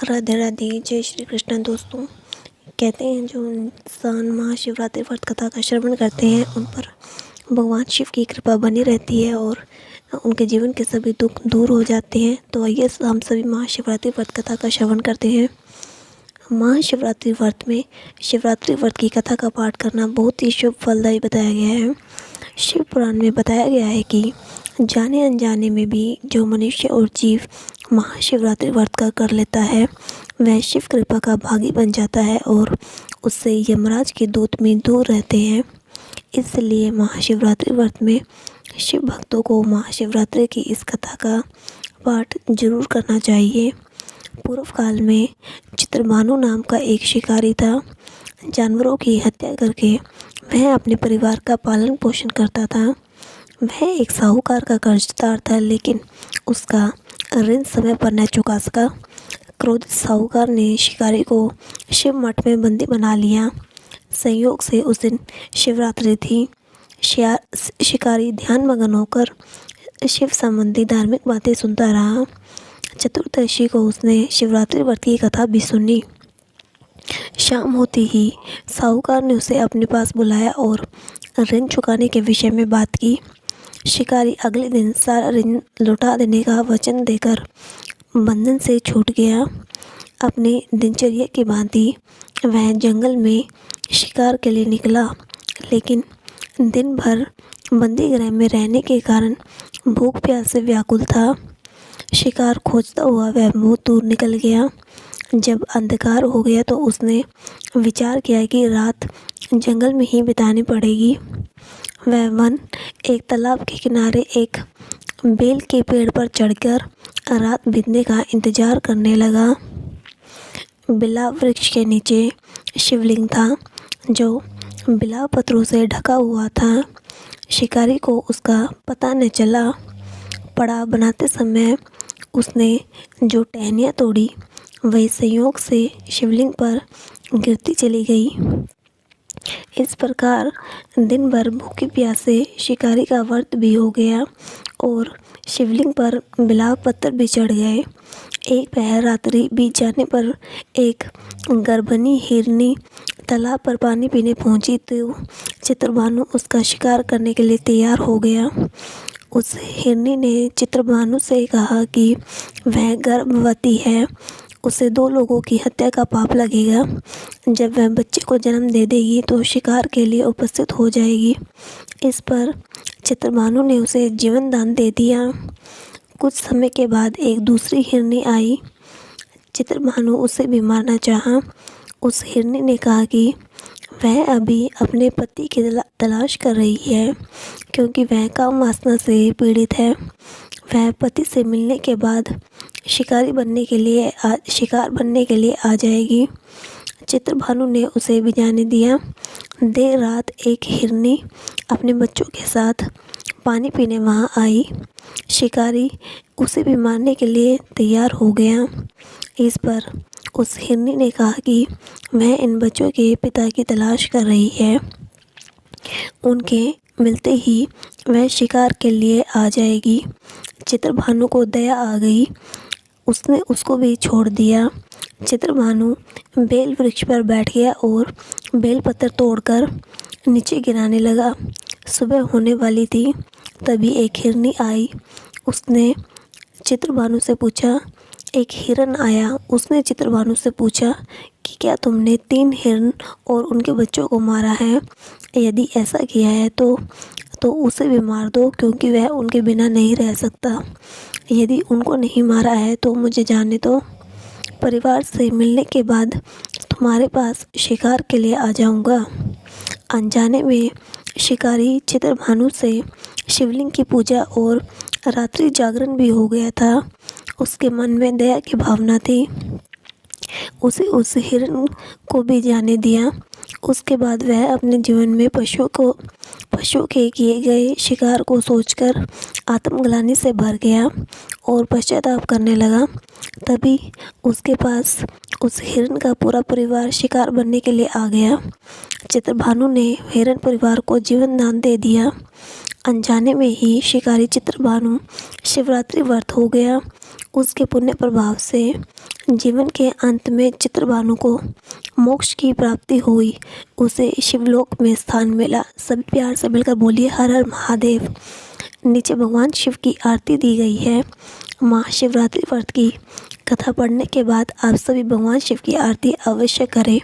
राधे राधे, जय श्री कृष्ण। दोस्तों, कहते हैं जो इंसान महाशिवरात्रि व्रत कथा का श्रवण करते हैं उन पर भगवान शिव की कृपा बनी रहती है और उनके जीवन के सभी दुख दूर हो जाते हैं। तो आइए हम सभी महाशिवरात्रि व्रत कथा का श्रवण करते हैं। महाशिवरात्रि व्रत में शिवरात्रि व्रत की कथा का पाठ करना बहुत ही शुभ फलदायी बताया गया है। शिव पुराण में बताया गया है कि जाने अनजाने में भी जो मनुष्य और जीव महाशिवरात्रि व्रत का कर लेता है वह शिव कृपा का भागी बन जाता है और उससे यमराज के दूत भी दूर रहते हैं। इसलिए महाशिवरात्रि व्रत में शिव भक्तों को महाशिवरात्रि की इस कथा का पाठ जरूर करना चाहिए। पूर्व काल में चित्रभानु नाम का एक शिकारी था। जानवरों की हत्या करके वह अपने परिवार का पालन पोषण करता था। वह एक साहूकार का कर्जदार था, लेकिन उसका ऋण समय पर न चुका सका। क्रोधित साहूकार ने शिकारी को शिव मठ में बंदी बना लिया। संयोग से उस दिन शिवरात्रि थी। शिकारी ध्यानमग्न होकर शिव संबंधी धार्मिक बातें सुनता रहा। चतुर्दशी को उसने शिवरात्रि व्रत की कथा भी सुनी। शाम होते ही साहूकार ने उसे अपने पास बुलाया और ऋण चुकाने के विषय में बात की। शिकारी अगले दिन सारा ऋण लौटा देने का वचन देकर बंधन से छूट गया। अपनी दिनचर्या की भांति वह जंगल में शिकार के लिए निकला, लेकिन दिन भर बंदी गृह में रहने के कारण भूख प्यास से व्याकुल था। शिकार खोजता हुआ वह बहुत दूर निकल गया। जब अंधकार हो गया तो उसने विचार किया कि रात जंगल में ही बितानी पड़ेगी। वह वन एक तालाब के किनारे एक बेल के पेड़ पर चढ़कर रात बीतने का इंतजार करने लगा। बिलाव वृक्ष के नीचे शिवलिंग था, जो बिलाव पत्रों से ढका हुआ था। शिकारी को उसका पता न चला। पड़ाव बनाते समय उसने जो टहनियाँ तोड़ी वही संयोग से शिवलिंग पर गिरती चली गई। इस प्रकार दिन भर भूखे प्यासे शिकारी का व्रत भी हो गया और शिवलिंग पर बिलाव पत्थर भी चढ़ गए। एक पहर रात्रि बीत जाने पर एक गर्भनी हिरनी तालाब पर पानी पीने पहुंची तो चित्रभानु उसका शिकार करने के लिए तैयार हो गया। उस हिरनी ने चित्रभानु से कहा कि वह गर्भवती है, उसे 2 लोगों की हत्या का पाप लगेगा। जब वह बच्चे को जन्म दे देगी तो शिकार के लिए उपस्थित हो जाएगी। इस पर चित्रभानु ने उसे जीवन दान दे दिया। कुछ समय के बाद एक दूसरी हिरनी आई। चित्रभानु उसे भी मारना चाहा। उस हिरनी ने कहा कि वह अभी अपने पति की तलाश कर रही है, क्योंकि वह काम वासना से पीड़ित है। वह पति से मिलने के बाद शिकार बनने के लिए आ जाएगी। चित्रभानु ने उसे भी जाने दिया। देर रात एक हिरनी अपने बच्चों के साथ पानी पीने वहाँ आई। शिकारी उसे भी मारने के लिए तैयार हो गया। इस पर उस हिरनी ने कहा कि वह इन बच्चों के पिता की तलाश कर रही है। उनके मिलते ही वह शिकार के लिए आ जाएगी। चित्रभानु को दया आ गई। उसने उसको भी छोड़ दिया। चित्रभानु बेल वृक्ष पर बैठ गया और बेल पत्थर तोड़कर नीचे गिराने लगा। सुबह होने वाली थी, तभी एक हिरनी आई। उसने चित्रभानु से पूछा, एक हिरन आया। उसने चित्रभानु से पूछा कि क्या तुमने 3 हिरन और उनके बच्चों को मारा है? यदि ऐसा किया है तो उसे भी मार दो, क्योंकि वह उनके बिना नहीं रह सकता। यदि उनको नहीं मारा है तो मुझे जाने दो। परिवार से मिलने के बाद तुम्हारे पास शिकार के लिए आ जाऊंगा। अनजाने में शिकारी चित्रभानु से शिवलिंग की पूजा और रात्रि जागरण भी हो गया था। उसके मन में दया की भावना थी। उसे उस हिरन को भी जाने दिया। उसके बाद वह अपने जीवन में पशुओं के किए गए शिकार को सोचकर आत्मग्लानि से भर गया और पश्चाताप करने लगा। तभी उसके पास उस हिरन का पूरा परिवार शिकार बनने के लिए आ गया। चित्रभानु ने हिरन परिवार को जीवन दान दे दिया। अनजाने में ही शिकारी चित्रभानु शिवरात्रि व्रत हो गया। उसके पुण्य प्रभाव से जीवन के अंत में चित्रभानु को मोक्ष की प्राप्ति हुई। उसे शिवलोक में स्थान मिला। सभी प्यार से मिलकर बोलिए हर हर महादेव। नीचे भगवान शिव की आरती दी गई है। महाशिवरात्रि व्रत की कथा पढ़ने के बाद आप सभी भगवान शिव की आरती अवश्य करें।